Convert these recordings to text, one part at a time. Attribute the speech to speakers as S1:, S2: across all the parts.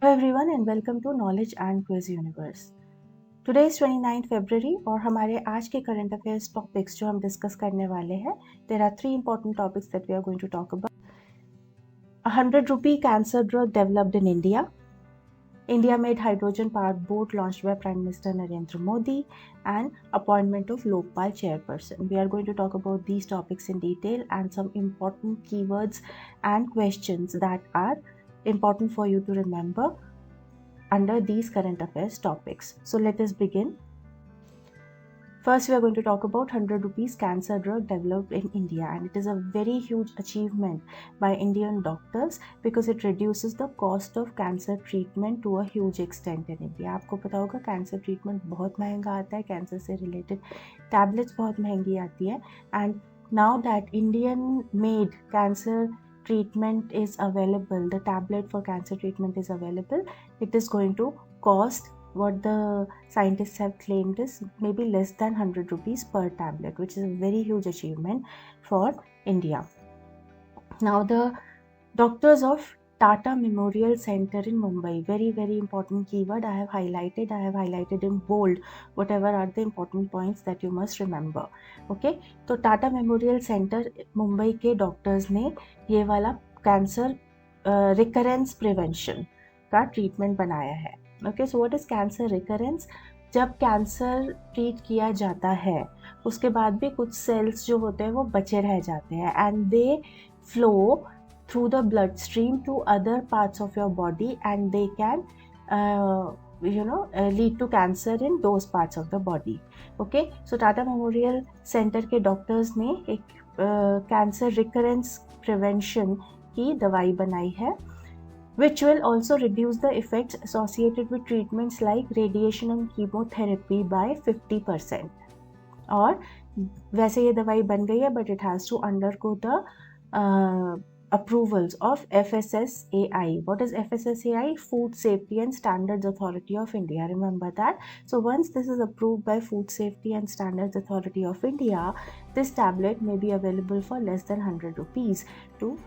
S1: Hello everyone and welcome to Knowledge and Quiz Universe. Today is 29th February और हमारे आज के current affairs topics जो हम discuss करने वाले हैं. There are three important topics that we are going to talk about. 100-rupee cancer drug developed in India. India made hydrogen powered boat launched by Prime Minister Narendra Modi, and appointment of Lokpal chairperson. We are going to talk about these topics in detail and some important keywords and questions that are important for you to remember under these current affairs topics. So let us begin. First, we are going to talk about 100 rupees cancer drug developed in India, and it is a very huge achievement by Indian doctors because it reduces the cost of cancer treatment to a huge extent in India. आपको पता होगा cancer treatment बहुत महंगा आता है, cancer से related tablets बहुत महंगी आती है, and now that Indian made cancer treatment is available, the tablet for cancer treatment is available, it is going to cost what the scientists have claimed is maybe less than 100 rupees per tablet, which is a very huge achievement for India. Now the doctors of Tata Memorial Center in Mumbai, very important keyword I have highlighted in bold whatever are the important points that you must remember. Okay, तो Tata Memorial Center Mumbai के doctors ने ये वाला cancer recurrence prevention का treatment बनाया है. Okay, so what is cancer recurrence? जब cancer treat किया जाता है उसके बाद भी कुछ सेल्स जो होते हैं वो बचे रह जाते हैं, and they flow through the bloodstream to other parts of your body, and they can lead to cancer in those parts of the body. Okay, so Tata Memorial Center के डॉक्टर्स ने एक कैंसर रिकरेंस प्रिवेंशन की दवाई बनाई है, which will also reduce the effects associated with treatments like radiation and chemotherapy by 50%. और वैसे ये दवाई बन गई है, but it has to undergo the approvals of FSSAI. What is FSSAI? Food Safety and Standards Authority of India. Remember that. So once this is approved by Food Safety and Standards Authority of India, this tablet may be available for less than 100 rupees to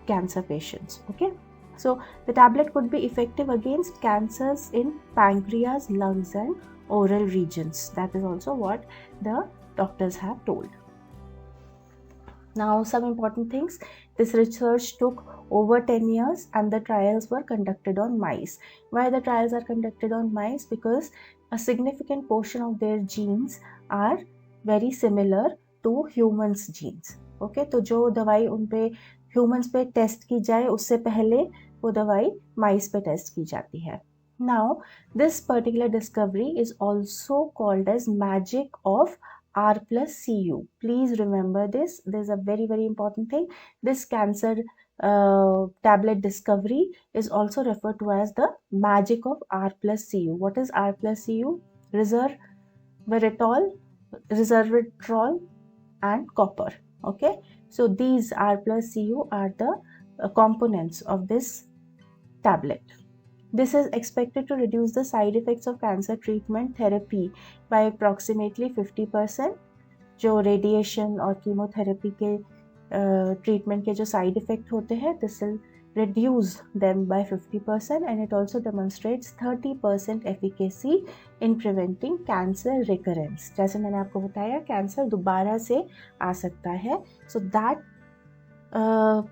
S1: cancer patients. Okay, so the tablet could be effective against cancers in pancreas, lungs and oral regions. That is also what the doctors have told. Now some important things. This research took over 10 years and the trials were conducted on mice. Why the trials are conducted on mice? Because a significant portion of their genes are very similar to humans genes. Okay, तो जो दवाई उन पे humans पे test की जाए उससे पहले वो दवाई माइस पे टेस्ट की जाती है. Now this particular discovery is also called as magic of R plus CU. Please remember this. This is a very important thing. This cancer tablet discovery is also referred to as the magic of R plus CU. What is R plus CU? Resveratrol and copper. Okay, so these R plus CU are the components of this tablet. This is expected to reduce the side effects of cancer treatment therapy by approximately 50%. जो radiation और chemotherapy के treatment के जो side effect होते हैं, this will reduce them by 50%, and it also demonstrates 30% efficacy in preventing cancer recurrence. जैसे मैंने आपको बताया कैंसर दोबारा से आ सकता है, so that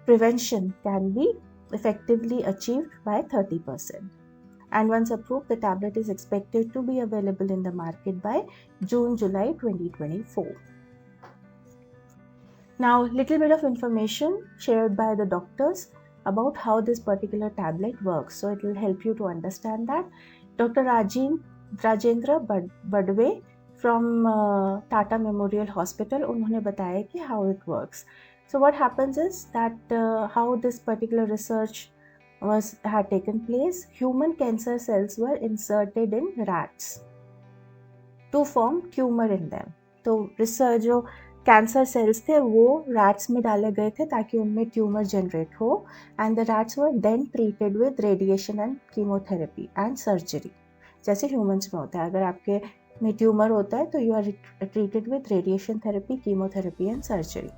S1: prevention can be effectively achieved by 30%. And once approved, the tablet is expected to be available in the market by June-July 2024. Now, little bit of information shared by the doctors about how this particular tablet works. So it will help you to understand that. Dr. Rajendra Badwe from Tata Memorial Hospital, उन्होंने बताया कि how it works. So what happens is that how this particular research had taken place. Human cancer cells were inserted in rats to form tumor in them. तो research जो cancer cells थे वो rats में डाले गए थे ताकि उनमें ट्यूमर जनरेट हो, and the rats were then treated with radiation and chemotherapy and surgery. जैसे ह्यूमंस में होता है, अगर आपके में ट्यूमर होता है तो you are treated with radiation therapy, chemotherapy and surgery.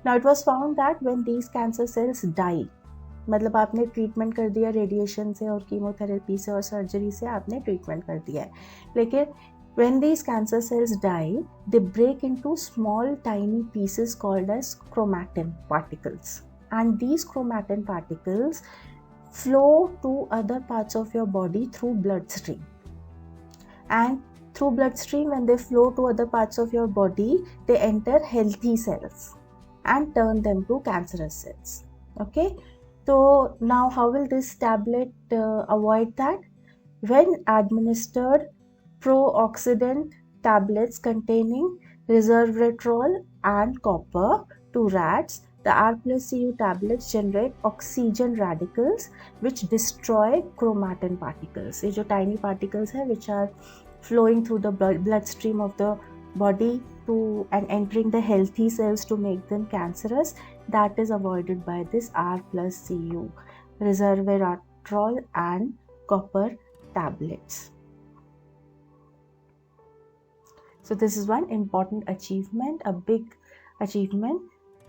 S1: Now it was found that when these cancer cells die, मतलब आपने ट्रीटमेंट कर दिया रेडिएशन से और कीमोथेरेपी से और सर्जरी से आपने ट्रीटमेंट कर दिया है, लेकिन when these cancer cells die, they break into small tiny pieces called as chromatin particles, and these chromatin particles flow to other parts of your body through bloodstream, and through bloodstream when they flow to other parts of your body, they enter healthy cells and turn them to cancerous cells. Okay, so now how will this tablet avoid that? When administered pro-oxidant tablets containing resveratrol and copper to rats, the R plus CU tablets generate oxygen radicals which destroy chromatin particles. ये जो tiny particles है which are flowing through the bloodstream of the body to and entering the healthy cells to make them cancerous, that is avoided by this R plus CU resveratrol and copper tablets. So this is one important achievement, a big achievement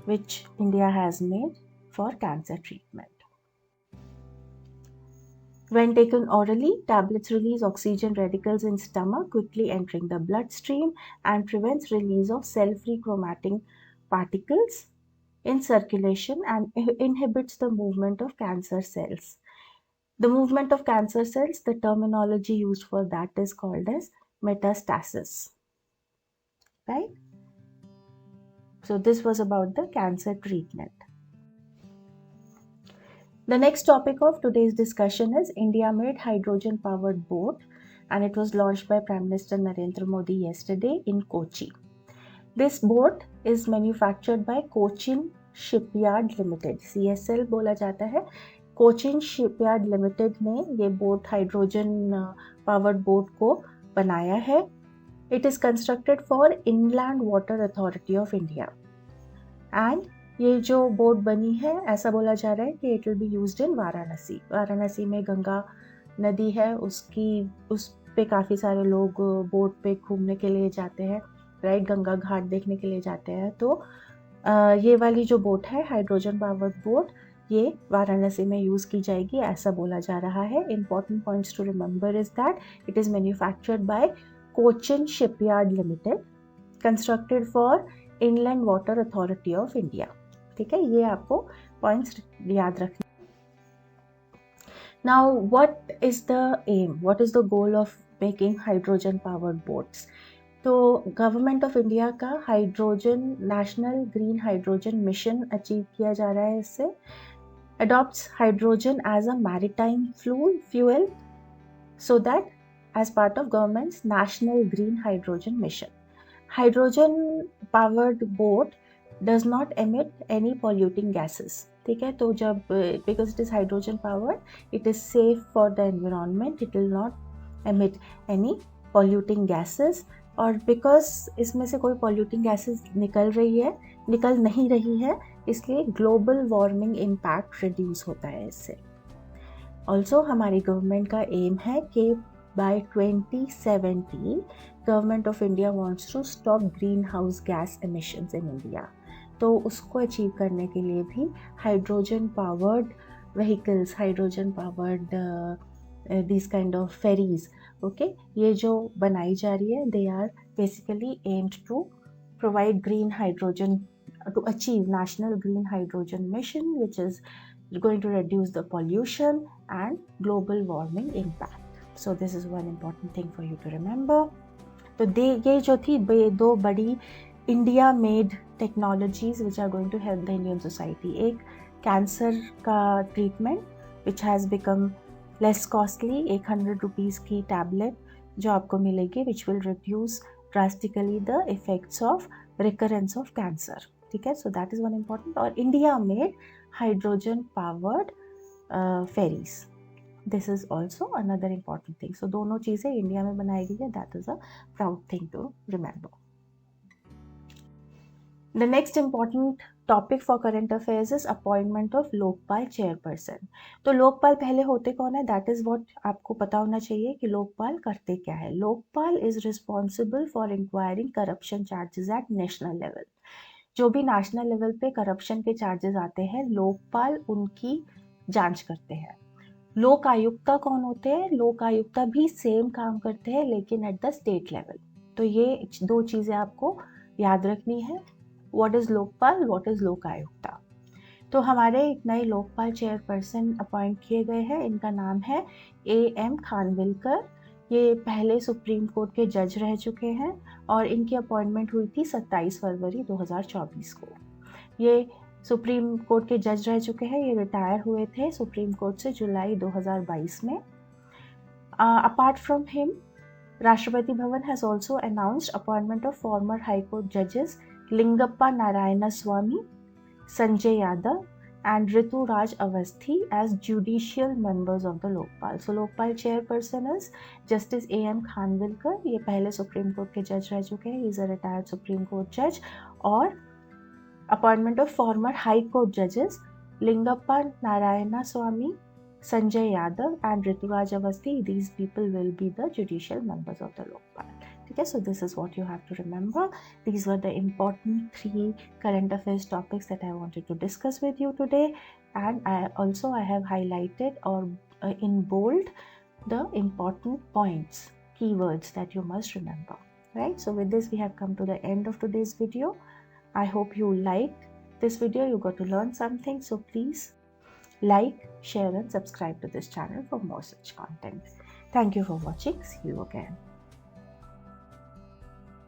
S1: which India has made for cancer treatment. When taken orally, tablets release oxygen radicals in stomach, quickly entering the bloodstream, and prevents release of cell-free chromatin particles in circulation and inhibits the movement of cancer cells. The movement of cancer cells, the terminology used for that is called as metastasis. Right? So this was about the cancer treatment. The next topic of today's discussion is India-made hydrogen-powered boat, and it was launched by Prime Minister Narendra Modi yesterday in Kochi. This boat is manufactured by Cochin Shipyard Limited, CSL बोला जाता है. Cochin Shipyard Limited ने ये boat hydrogen powered boat को बनाया है. It is constructed for Inland Water Authority of India. And ये जो बोट बनी है ऐसा बोला जा रहा है कि it will be used in Varanasi. Varanasi में गंगा नदी है, उस पे काफ़ी सारे लोग बोट पे घूमने के लिए जाते हैं, राइट, गंगा घाट देखने के लिए जाते हैं. तो ये वाली जो बोट है हाइड्रोजन पावर्ड बोट, ये वाराणसी में यूज़ की जाएगी ऐसा बोला जा रहा है. Important points to remember is that it is manufactured by Cochin Shipyard Limited, constructed for Inland Water Authority of India. ठीक है, ये आपको पॉइंट्स याद रखने. Now, what is the aim? What is the goal of making hydrogen powered boats? तो government of India का hydrogen national green hydrogen mission achieve किया जा रहा है. इससे adopts hydrogen as a maritime fuel so that as part of government's national green hydrogen mission. Hydrogen powered boat does not emit any polluting gases. ठीक है, तो जब because it is hydrogen powered, it is safe for the environment, it will not emit any polluting gases. और because इसमें से कोई polluting gases निकल नहीं रही है, इसलिए ग्लोबल वार्मिंग इम्पैक्ट रिड्यूस होता है इससे. ऑल्सो हमारी गवर्नमेंट का एम है कि by 2070, Government of India wants to stop greenhouse gas emissions in India. तो उसको अचीव करने के लिए भी hydrogen powered vehicles, hydrogen powered this kind of ferries, okay, ये जो बनाई जा रही है, they are basically aimed to provide green hydrogen to achieve national green hydrogen mission, which is going to reduce the pollution and global warming impact. So this is one important thing for you to remember. तो ये जो थी दो बड़ी India made technologies which are going to help the Indian society. एक cancer का treatment which has become less costly, 100 rupees की tablet जो आपको मिलेगी which will reduce drastically the effects of recurrence of cancer. ठीक है, so that is one important. और India made hydrogen powered ferries, this is also another important thing. So दोनों चीज़ें India में बनाई गई है, that is a proud thing to remember. The next important topic for current affairs is appointment of Lokpal chairperson. तो लोकपाल पहले होते कौन है, दैट इज़ व्हाट आपको पता होना चाहिए कि लोकपाल करते क्या है. Lokpal is responsible for inquiring corruption charges at national level. जो भी नेशनल लेवल पे करप्शन के चार्जेस आते हैं, लोकपाल उनकी जांच करते हैं। लोक आयुक्ता कौन होते हैं? लोक आयुक्ता भी सेम काम करते हैं लेकिन एट द स्टेट लेवल। तो ये दो चीज़ें आपको याद रखनी है, what is Lokpal, what is लोक आयुक्ता। तो हमारे एक नए लोकपाल चेयरपर्सन अपॉइंट किए गए हैं, इनका नाम है AM खानविलकर। ये पहले सुप्रीम कोर्ट के जज रह चुके हैं और इनकी अपॉइंटमेंट हुई थी 27 फरवरी 2024 को। ये सुप्रीम कोर्ट के जज रह चुके हैं, ये रिटायर हुए थे सुप्रीम कोर्ट से जुलाई 2022 में। Apart from him, Rashtrapati Bhavan has also announced appointment of former High Court judges Lingappa Narayanaswamy, Sanjay Yadav and Ritu Raj Avasthi as judicial members of the Lokpal. So Lokpal chairperson is Justice AM Khanvilkar. ये पहले supreme court के जज रह चुके हैं, he is a retired supreme court जज। और appointment of former high court जजेस Lingappa Narayanaswamy, Sanjay Yadav and Rituraj Avasthi, these people will be the judicial members of the Lokpal. Okay, so this is what you have to remember. These were the important 3 current affairs topics that I wanted to discuss with you today, and I have highlighted or in bold the important points, keywords that you must remember. Right? So with this we have come to the end of today's video. I hope you liked this video. You got to learn something. So please like, share and subscribe to this channel for more such content. Thank you for watching. See you again.